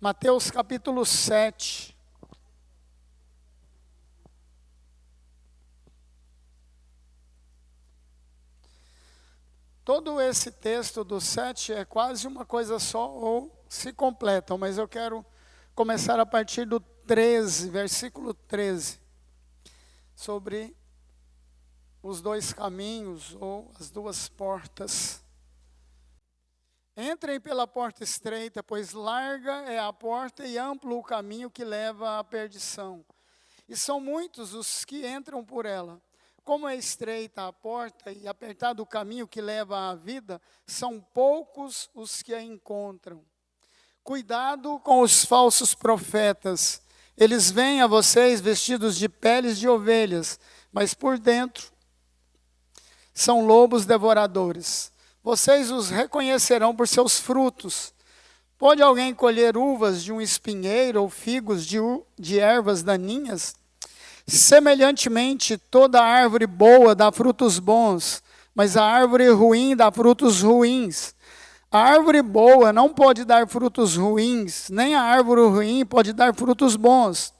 Mateus capítulo 7. Todo esse texto do 7 é quase uma coisa só, ou se completam, mas eu quero começar a partir do 13, versículo 13, sobre os dois caminhos, ou as duas portas. Entrem pela porta estreita, pois larga é a porta e amplo o caminho que leva à perdição. E são muitos os que entram por ela. Como é estreita a porta e apertado o caminho que leva à vida, são poucos os que a encontram. Cuidado com os falsos profetas. Eles vêm a vocês vestidos de peles de ovelhas, mas por dentro são lobos devoradores. Vocês os reconhecerão por seus frutos. Pode alguém colher uvas de um espinheiro ou figos de ervas daninhas? Semelhantemente, toda árvore boa dá frutos bons, mas a árvore ruim dá frutos ruins. A árvore boa não pode dar frutos ruins, nem a árvore ruim pode dar frutos bons.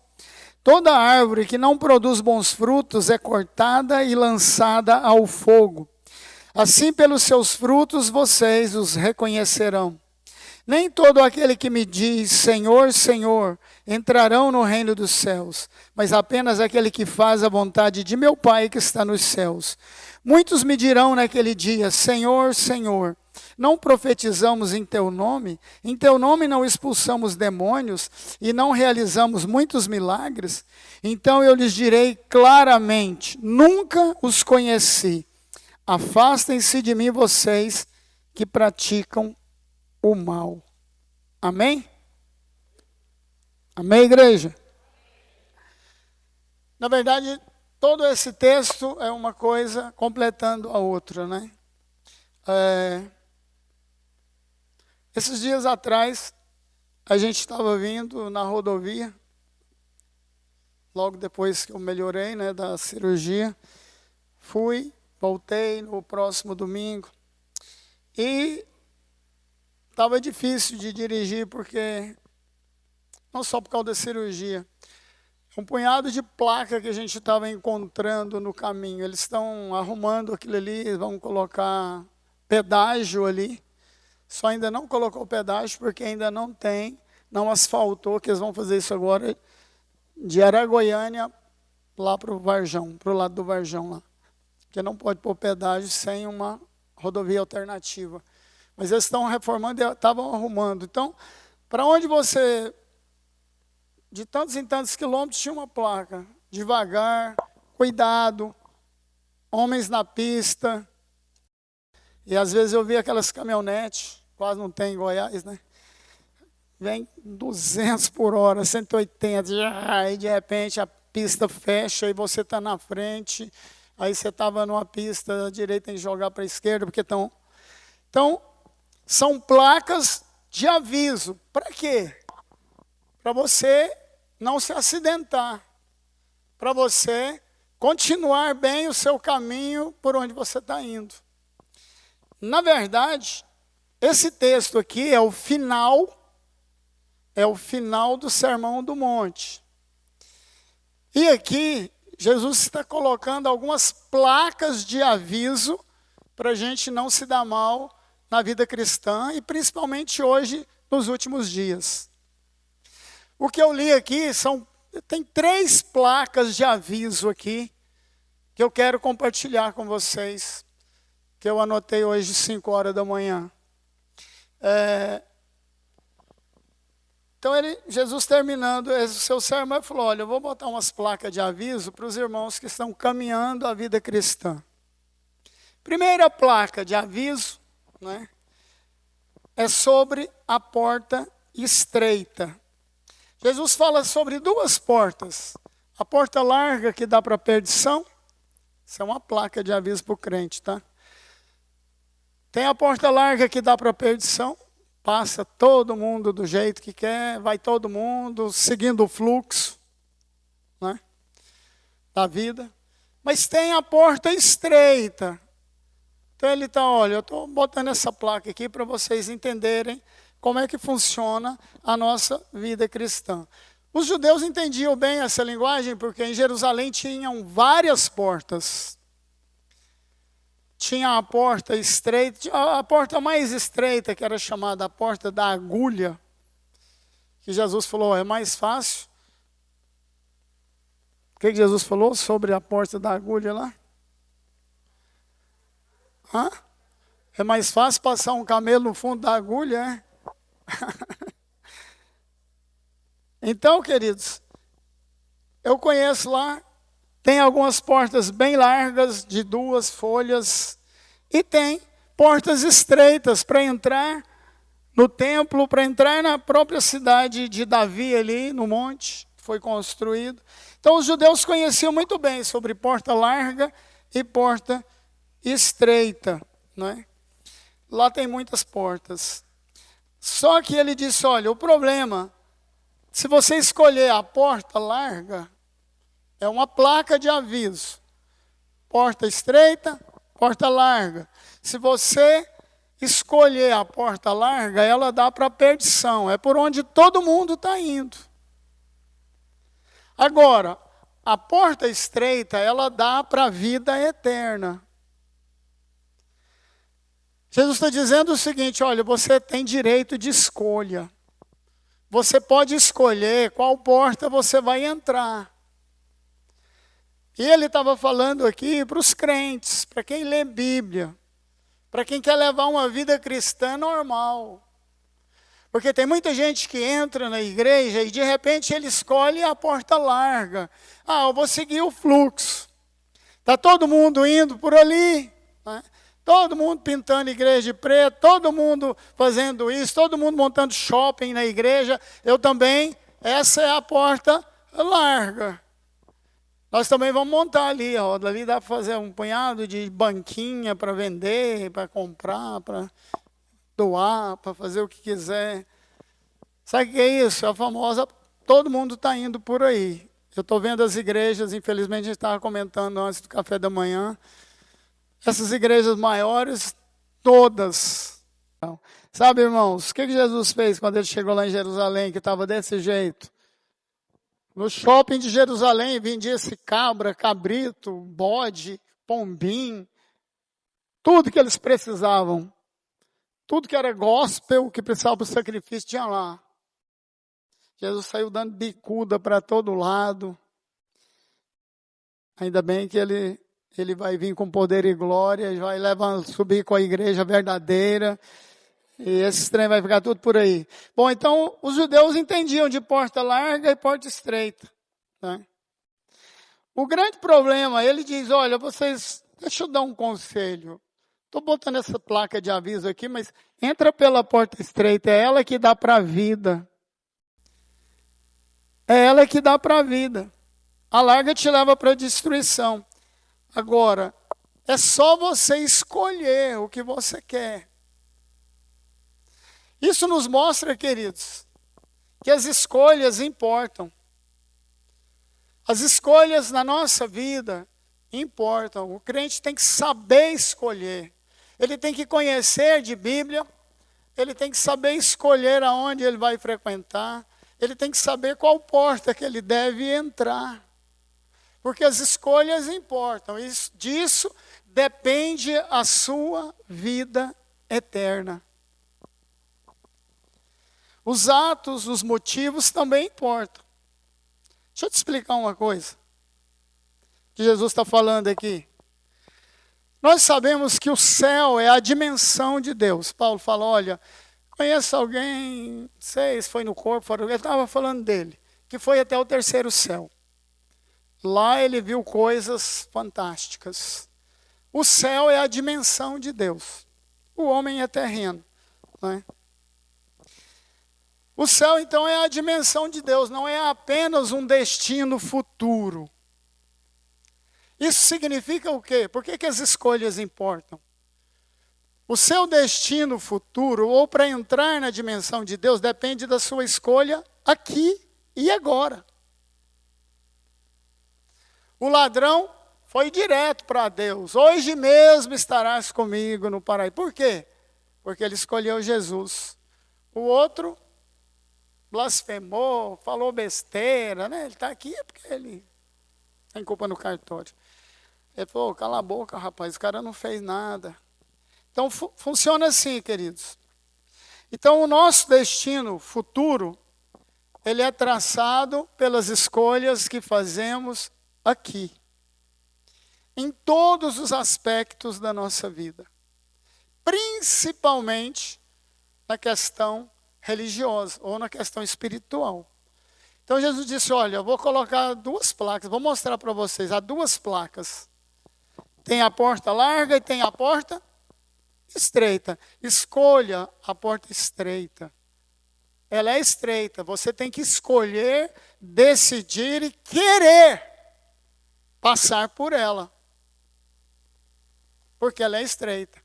Toda árvore que não produz bons frutos é cortada e lançada ao fogo. Assim, pelos seus frutos, vocês os reconhecerão. Nem todo aquele que me diz, Senhor, Senhor, entrarão no reino dos céus, mas apenas aquele que faz a vontade de meu Pai que está nos céus. Muitos me dirão naquele dia, Senhor, Senhor, não profetizamos em teu nome não expulsamos demônios e não realizamos muitos milagres? Então eu lhes direi claramente, nunca os conheci. Afastem-se de mim vocês que praticam o mal. Amém? Amém, igreja? Na verdade, todo esse texto é uma coisa completando a outra, né? Esses dias atrás, a gente estava vindo na rodovia, logo depois que eu melhorei, né, da cirurgia, voltei no próximo domingo, e estava difícil de dirigir, porque, não só por causa da cirurgia, um punhado de placa que a gente estava encontrando no caminho. Eles estão arrumando aquilo ali, vão colocar pedágio ali. Só ainda não colocou pedágio, porque ainda não asfaltou, que eles vão fazer isso agora, de Aragoiânia lá para o Varjão, para o lado do Varjão lá. Porque não pode pôr pedágio sem uma rodovia alternativa. Mas eles estão reformando e estavam arrumando. Então, para onde você, de tantos em tantos quilômetros, tinha uma placa. Devagar, cuidado, homens na pista. E às vezes eu vi aquelas caminhonetes, quase não tem em Goiás, né? Vem 200 por hora, 180, e de repente a pista fecha e você está na frente. Aí você estava numa pista, a direita tem que jogar para a esquerda, porque estão... Então, são placas de aviso. Para quê? Para você não se acidentar. Para você continuar bem o seu caminho por onde você está indo. Na verdade, esse texto aqui é o final do Sermão do Monte. E aqui, Jesus está colocando algumas placas de aviso para a gente não se dar mal na vida cristã e principalmente hoje, nos últimos dias. O que eu li aqui tem 3 placas de aviso aqui que eu quero compartilhar com vocês, que eu anotei hoje 5 horas da manhã. Então, Jesus terminando o seu sermão, ele falou, olha, eu vou botar umas placas de aviso para os irmãos que estão caminhando a vida cristã. Primeira placa de aviso, né, é sobre a porta estreita. Jesus fala sobre 2 portas. A porta larga que dá para a perdição, isso é uma placa de aviso para o crente, tá? Tem a porta larga que dá para a perdição, passa todo mundo do jeito que quer, vai todo mundo seguindo o fluxo, né, da vida. Mas tem a porta estreita. Então ele está, olha, eu estou botando essa placa aqui para vocês entenderem como é que funciona a nossa vida cristã. Os judeus entendiam bem essa linguagem, porque em Jerusalém tinham várias portas. Tinha a porta estreita, a porta mais estreita, que era chamada a porta da agulha, que Jesus falou, é mais fácil. O que Jesus falou sobre a porta da agulha lá? Hã? É mais fácil passar um camelo no fundo da agulha, é? Então, queridos, eu conheço lá, tem algumas portas bem largas, de 2 folhas, e tem portas estreitas para entrar no templo, para entrar na própria cidade de Davi ali, no monte, que foi construído. Então, os judeus conheciam muito bem sobre porta larga e porta estreita, não é? Lá tem muitas portas. Só que ele disse, olha, o problema, se você escolher a porta larga, é uma placa de aviso. Porta estreita, porta larga. Se você escolher a porta larga, ela dá para a perdição. É por onde todo mundo está indo. Agora, a porta estreita, ela dá para a vida eterna. Jesus está dizendo o seguinte, olha, você tem direito de escolha. Você pode escolher qual porta você vai entrar. E ele estava falando aqui para os crentes, para quem lê Bíblia, para quem quer levar uma vida cristã normal. Porque tem muita gente que entra na igreja e de repente ele escolhe a porta larga. Ah, eu vou seguir o fluxo. Está todo mundo indo por ali, né? Todo mundo pintando igreja de preto, todo mundo fazendo isso, todo mundo montando shopping na igreja. Eu também, essa é a porta larga. Nós também vamos montar ali, ó, ali dá para fazer um punhado de banquinha para vender, para comprar, para doar, para fazer o que quiser. Sabe o que é isso? É a famosa, todo mundo está indo por aí. Eu estou vendo as igrejas, infelizmente a gente estava comentando antes do café da manhã, essas igrejas maiores, todas. Sabe, irmãos, o que Jesus fez quando ele chegou lá em Jerusalém, que estava desse jeito? No shopping de Jerusalém, vendia-se cabra, cabrito, bode, pombim, tudo que eles precisavam. Tudo que era gospel, que precisava para o sacrifício, tinha lá. Jesus saiu dando bicuda para todo lado. Ainda bem que ele vai vir com poder e glória, vai subir com a igreja verdadeira, e esse trem vai ficar tudo por aí. Bom, então, os judeus entendiam de porta larga e porta estreita, né? O grande problema, ele diz, olha, vocês, deixa eu dar um conselho. Estou botando essa placa de aviso aqui, mas entra pela porta estreita, é ela que dá para a vida. É ela que dá para a vida. A larga te leva para a destruição. Agora, é só você escolher o que você quer. Isso nos mostra, queridos, que as escolhas importam. As escolhas na nossa vida importam. O crente tem que saber escolher. Ele tem que conhecer de Bíblia. Ele tem que saber escolher aonde ele vai frequentar. Ele tem que saber qual porta que ele deve entrar. Porque as escolhas importam. Disso depende a sua vida eterna. Os atos, os motivos também importam. Deixa eu te explicar uma coisa que Jesus está falando aqui. Nós sabemos que o céu é a dimensão de Deus. Paulo fala, olha, conheço alguém, não sei se foi no corpo, ele estava falando dele, que foi até o 3º céu. Lá ele viu coisas fantásticas. O céu é a dimensão de Deus. O homem é terreno, né? O céu, então, é a dimensão de Deus, não é apenas um destino futuro. Isso significa o quê? Por que as escolhas importam? O seu destino futuro, ou para entrar na dimensão de Deus, depende da sua escolha aqui e agora. O ladrão foi direto para Deus. Hoje mesmo estarás comigo no paraíso. Por quê? Porque ele escolheu Jesus. O outro blasfemou, falou besteira, né? Ele está aqui é porque ele tem culpa no cartório. Ele falou, cala a boca, rapaz, o cara não fez nada. Então, funciona assim, queridos. Então, o nosso destino futuro, ele é traçado pelas escolhas que fazemos aqui. Em todos os aspectos da nossa vida. Principalmente na questão religiosa ou na questão espiritual. Então, Jesus disse, olha, eu vou colocar duas placas, vou mostrar para vocês, há duas placas. Tem a porta larga e tem a porta estreita. Escolha a porta estreita. Ela é estreita. Você tem que escolher, decidir e querer passar por ela. Porque ela é estreita.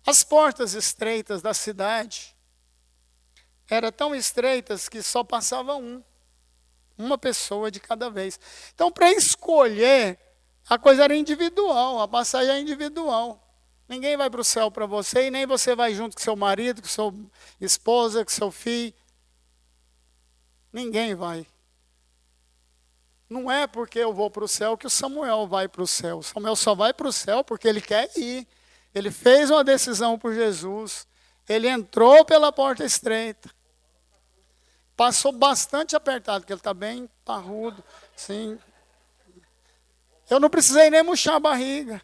As portas estreitas da cidade eram tão estreitas que só passava uma pessoa de cada vez. Então, para escolher, a coisa era individual, a passagem é individual. Ninguém vai para o céu para você e nem você vai junto com seu marido, com sua esposa, com seu filho. Ninguém vai. Não é porque eu vou para o céu que o Samuel vai para o céu. O Samuel só vai para o céu porque ele quer ir. Ele fez uma decisão por Jesus. Ele entrou pela porta estreita. Passou bastante apertado, porque ele está bem parrudo. Sim. Eu não precisei nem murchar a barriga.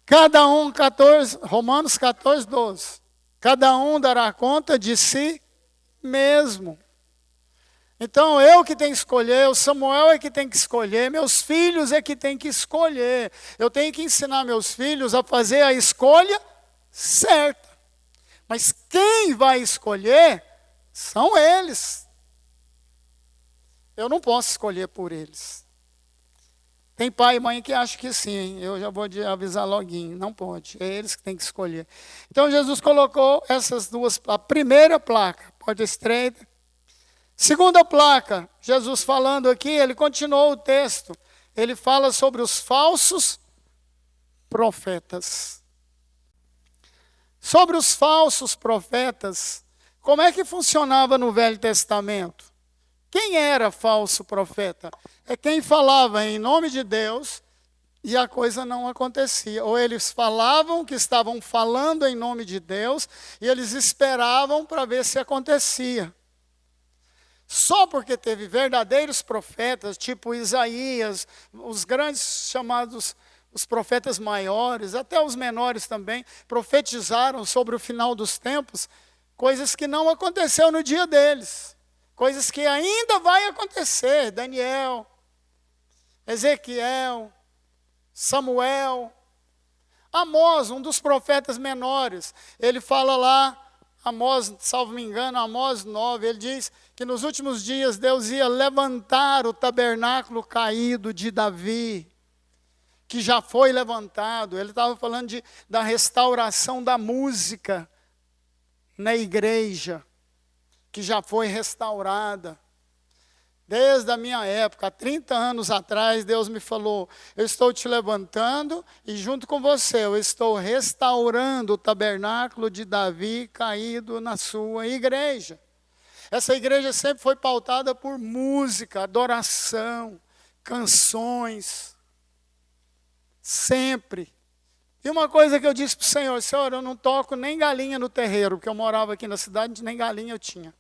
Cada um, Romanos 14, 12. Cada um dará conta de si mesmo. Então, eu que tenho que escolher, o Samuel é que tem que escolher, meus filhos é que tem que escolher. Eu tenho que ensinar meus filhos a fazer a escolha certa. Mas quem vai escolher são eles. Eu não posso escolher por eles. Tem pai e mãe que acham que sim, eu já vou avisar loguinho, não pode, é eles que têm que escolher. Então Jesus colocou essas duas, a primeira placa, porta estreita. Segunda placa, Jesus falando aqui, ele continuou o texto, ele fala sobre os falsos profetas. Sobre os falsos profetas, como é que funcionava no Velho Testamento? Quem era falso profeta? É quem falava em nome de Deus e a coisa não acontecia. Ou eles falavam que estavam falando em nome de Deus e eles esperavam para ver se acontecia. Só porque teve verdadeiros profetas, tipo Isaías, os grandes chamados, os profetas maiores, até os menores também, profetizaram sobre o final dos tempos, coisas que não aconteceu no dia deles. Coisas que ainda vai acontecer. Daniel, Ezequiel, Samuel, Amós, um dos profetas menores. Ele fala lá, Amós, salvo me engano, Amós 9, ele diz que nos últimos dias Deus ia levantar o tabernáculo caído de Davi, que já foi levantado. Ele estava falando da restauração da música na igreja, que já foi restaurada. Desde a minha época, há 30 anos atrás, Deus me falou, eu estou te levantando e junto com você eu estou restaurando o tabernáculo de Davi caído na sua igreja. Essa igreja sempre foi pautada por música, adoração, canções. Sempre. E uma coisa que eu disse para o Senhor, Senhor, eu não toco nem galinha no terreiro, porque eu morava aqui na cidade, nem galinha eu tinha.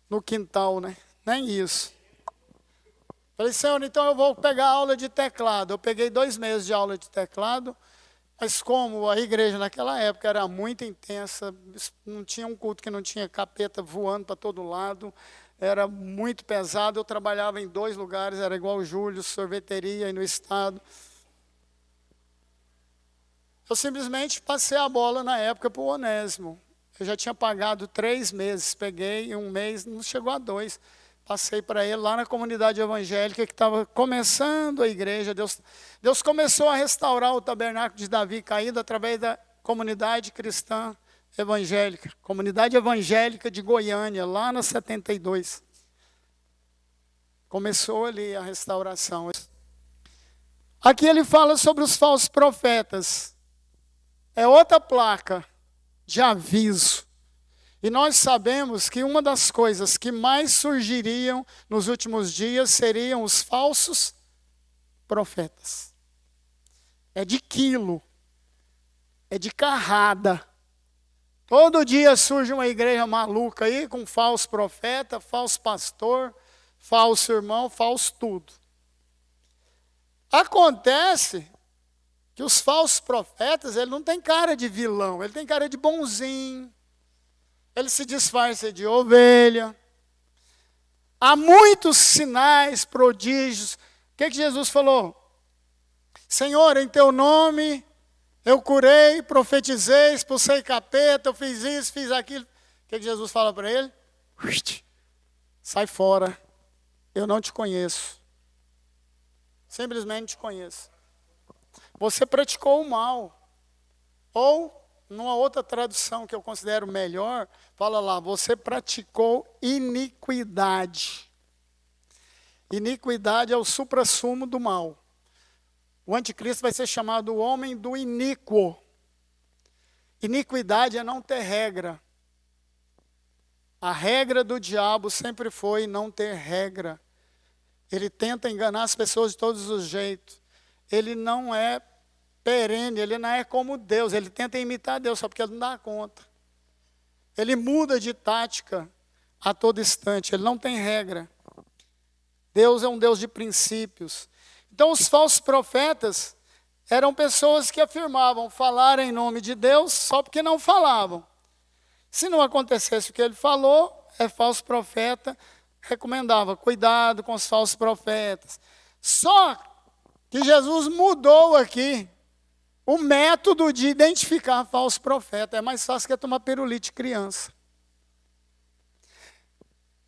No quintal, né? Nem isso. Falei, Senhor, então eu vou pegar aula de teclado. Eu peguei 2 meses de aula de teclado, mas como a igreja naquela época era muito intensa, não tinha um culto que não tinha capeta voando para todo lado, era muito pesado, eu trabalhava em 2 lugares, era igual o Júlio, sorveteria e no estado. Eu simplesmente passei a bola na época para o Onésimo. Eu já tinha pagado 3 meses, peguei 1 mês, não chegou a 2. Passei para ele lá na comunidade evangélica que estava começando a igreja. Deus começou a restaurar o tabernáculo de Davi caído através da comunidade cristã evangélica. Comunidade evangélica de Goiânia, lá na 72. Começou ali a restauração. Aqui ele fala sobre os falsos profetas. é outra placa de aviso. E nós sabemos que uma das coisas que mais surgiriam nos últimos dias seriam os falsos profetas. É de quilo, é de carrada. Todo dia surge uma igreja maluca aí com falso profeta, falso pastor, falso irmão, falso tudo. Acontece que os falsos profetas, ele não tem cara de vilão, ele tem cara de bonzinho. Ele se disfarça de ovelha. Há muitos sinais, prodígios. O que Jesus falou? Senhor, em teu nome eu curei, profetizei, expulsei capeta, eu fiz isso, fiz aquilo. O que Jesus fala para ele? Sai fora, eu não te conheço. Simplesmente te conheço. Você praticou o mal. Ou, numa outra tradução que eu considero melhor, fala lá, você praticou iniquidade. Iniquidade é o suprassumo do mal. O anticristo vai ser chamado o homem do iníquo. Iniquidade é não ter regra. A regra do diabo sempre foi não ter regra. Ele tenta enganar as pessoas de todos os jeitos. Ele não é perene, ele não é como Deus. Ele tenta imitar Deus, só porque ele não dá conta. Ele muda de tática a todo instante. Ele não tem regra. Deus é um Deus de princípios. Então, os falsos profetas eram pessoas que afirmavam falar em nome de Deus só porque não falavam. Se não acontecesse o que ele falou, é falso profeta, recomendava cuidado com os falsos profetas. Só que Jesus mudou aqui o método de identificar falso profeta. É mais fácil que tomar pirulite de criança.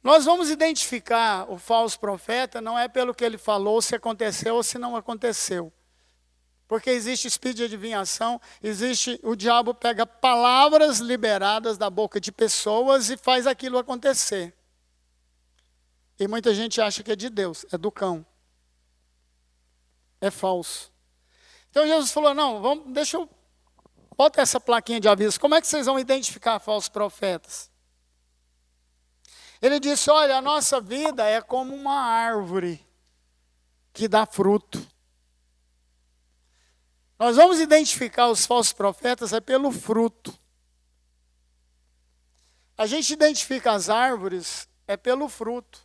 Nós vamos identificar o falso profeta, não é pelo que ele falou, se aconteceu ou se não aconteceu. Porque existe espírito de adivinhação, o diabo pega palavras liberadas da boca de pessoas e faz aquilo acontecer. E muita gente acha que é de Deus, é do cão. É falso. Então Jesus falou, não, deixa eu botar essa plaquinha de aviso. Como é que vocês vão identificar falsos profetas? Ele disse, olha, a nossa vida é como uma árvore que dá fruto. Nós vamos identificar os falsos profetas pelo fruto. A gente identifica as árvores pelo fruto.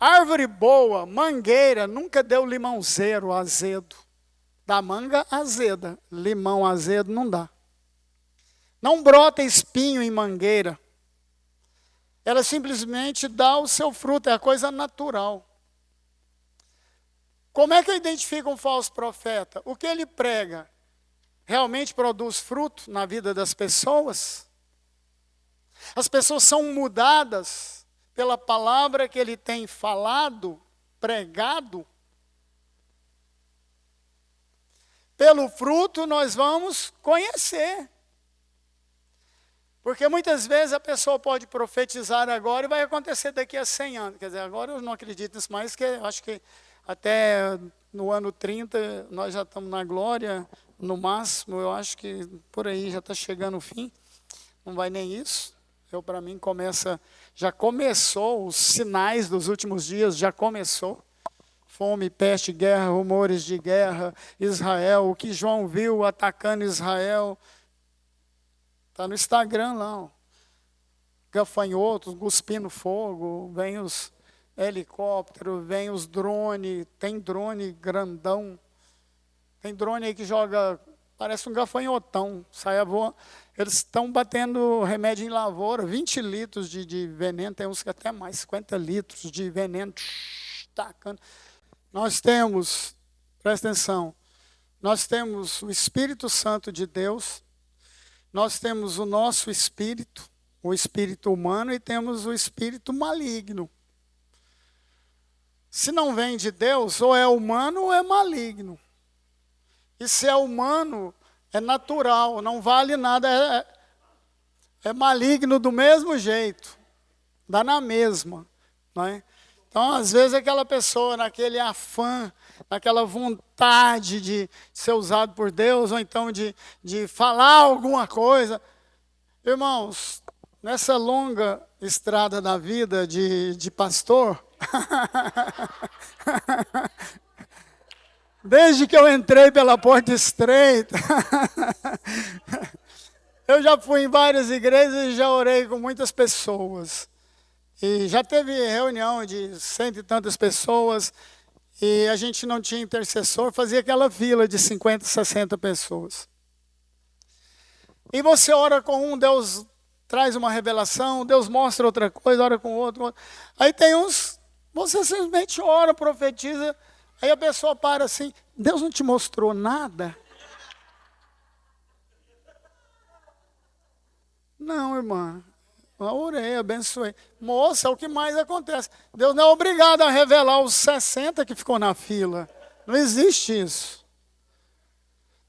Árvore boa, mangueira, nunca deu limãozeiro azedo. Dá manga azeda, limão azedo não dá. Não brota espinho em mangueira. Ela simplesmente dá o seu fruto, é a coisa natural. Como é que eu identifico um falso profeta? O que ele prega realmente produz fruto na vida das pessoas? As pessoas são mudadas pela palavra que ele tem falado, pregado? Pelo fruto nós vamos conhecer. Porque muitas vezes a pessoa pode profetizar agora e vai acontecer daqui a 100 anos. Quer dizer, agora eu não acredito nisso mais, que eu acho que até no ano 30 nós já estamos na glória, no máximo, eu acho que por aí já está chegando o fim. Não vai nem isso. Para mim já começou, os sinais dos últimos dias já começou. Fome, peste, guerra, rumores de guerra, Israel, o que João viu atacando Israel. Está no Instagram lá, ó. Gafanhotos, cuspindo fogo, vem os helicópteros, vem os drones, tem drone grandão. Tem drone aí que joga, parece um gafanhotão, sai voando. Eles estão batendo remédio em lavoura, 20 litros de veneno, tem uns que até mais, 50 litros de veneno, tacando. Nós temos, presta atenção, nós temos o Espírito Santo de Deus, nós temos o nosso espírito, o espírito humano, e temos o espírito maligno. Se não vem de Deus, ou é humano ou é maligno. E se é humano, é natural, não vale nada, é maligno do mesmo jeito, dá na mesma. Não é? Então, às vezes, aquela pessoa, naquele afã, naquela vontade de ser usado por Deus, ou então de falar alguma coisa. Irmãos, nessa longa estrada da vida de pastor, desde que eu entrei pela porta estreita, eu já fui em várias igrejas e já orei com muitas pessoas. E já teve reunião de 100 e tantas pessoas, e a gente não tinha intercessor, fazia aquela fila de 50, 60 pessoas. E você ora com um, Deus traz uma revelação, Deus mostra outra coisa, ora com outro. Aí tem uns, você simplesmente ora, profetiza, aí a pessoa para assim, Deus não te mostrou nada? Não, irmã. Eu orei, abençoei. Moça, é o que mais acontece. Deus não é obrigado a revelar os 60 que ficou na fila. Não existe isso.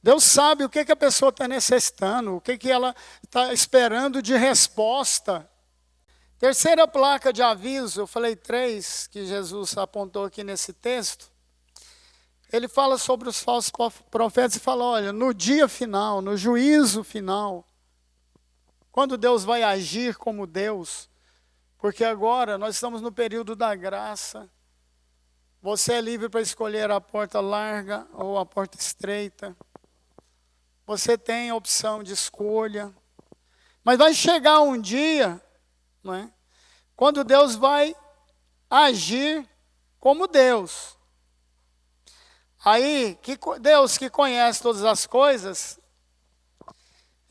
Deus sabe o que a pessoa está necessitando, o que ela está esperando de resposta. Terceira placa de aviso, eu falei 3, que Jesus apontou aqui nesse texto. Ele fala sobre os falsos profetas e fala, olha, no dia final, no juízo final, quando Deus vai agir como Deus, porque agora nós estamos no período da graça, você é livre para escolher a porta larga ou a porta estreita, você tem a opção de escolha, mas vai chegar um dia, não é? Quando Deus vai agir como Deus. Aí, Deus que conhece todas as coisas,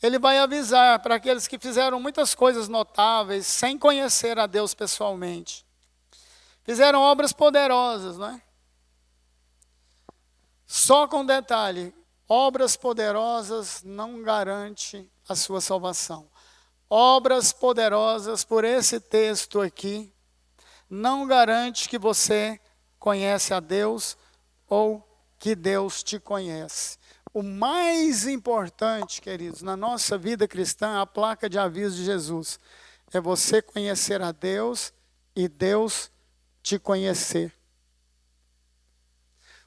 Ele vai avisar para aqueles que fizeram muitas coisas notáveis, sem conhecer a Deus pessoalmente. Fizeram obras poderosas, não é? Só com detalhe, obras poderosas não garante a sua salvação. Obras poderosas, por esse texto aqui, não garante que você conhece a Deus ou que Deus te conhece. O mais importante, queridos, na nossa vida cristã, a placa de aviso de Jesus, é você conhecer a Deus e Deus te conhecer.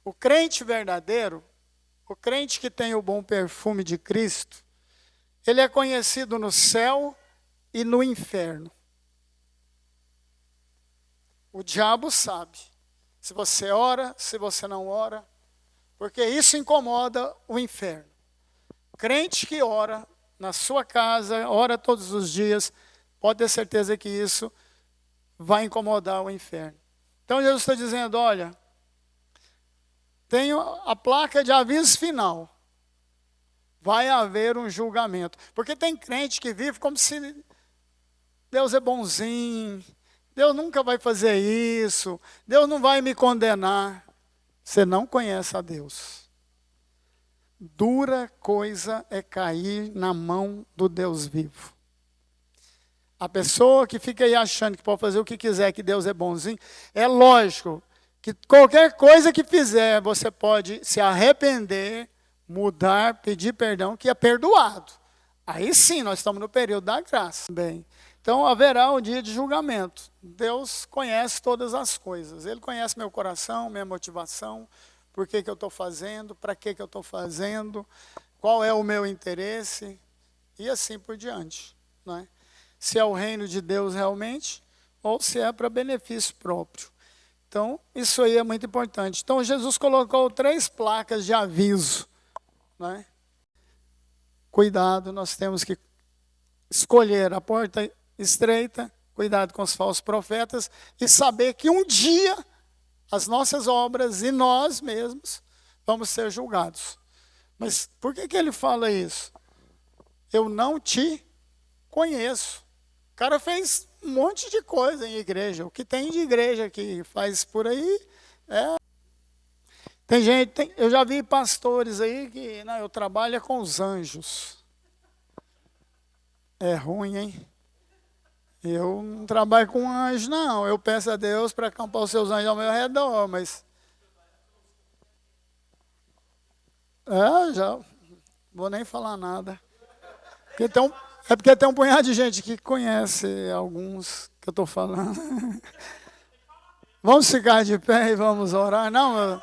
O crente verdadeiro, o crente que tem o bom perfume de Cristo, ele é conhecido no céu e no inferno. O diabo sabe, se você ora, se você não ora, porque isso incomoda o inferno. Crente que ora na sua casa, ora todos os dias, pode ter certeza que isso vai incomodar o inferno. Então Jesus está dizendo, olha, tenho a placa de aviso final. Vai haver um julgamento. Porque tem crente que vive como se Deus é bonzinho, Deus nunca vai fazer isso, Deus não vai me condenar. Você não conhece a Deus. Dura coisa é cair na mão do Deus vivo. A pessoa que fica aí achando que pode fazer o que quiser, que Deus é bonzinho, é lógico que qualquer coisa que fizer, você pode se arrepender, mudar, pedir perdão, que é perdoado. Aí sim, nós estamos no período da graça. Bem, então haverá um dia de julgamento. Deus conhece todas as coisas. Ele conhece meu coração, minha motivação, por que eu estou fazendo, para que eu estou fazendo, qual é o meu interesse, e assim por diante. Não é? Se é o reino de Deus realmente, ou se é para benefício próprio. Então, isso aí é muito importante. Então, Jesus colocou 3 placas de aviso. Não é? Cuidado, nós temos que escolher a porta estreita, cuidado com os falsos profetas, e saber que um dia as nossas obras e nós mesmos vamos ser julgados. Mas por que ele fala isso? Eu não te conheço. O cara fez um monte de coisa em igreja. O que tem de igreja que faz por aí é... Tem gente, eu já vi pastores aí que não, eu trabalho com os anjos. É ruim, hein? Eu não trabalho com anjo, não. Eu peço a Deus para acampar os seus anjos ao meu redor, mas... já vou nem falar nada. Porque tem um punhado de gente que conhece alguns que eu estou falando. Vamos ficar de pé e vamos orar. Não,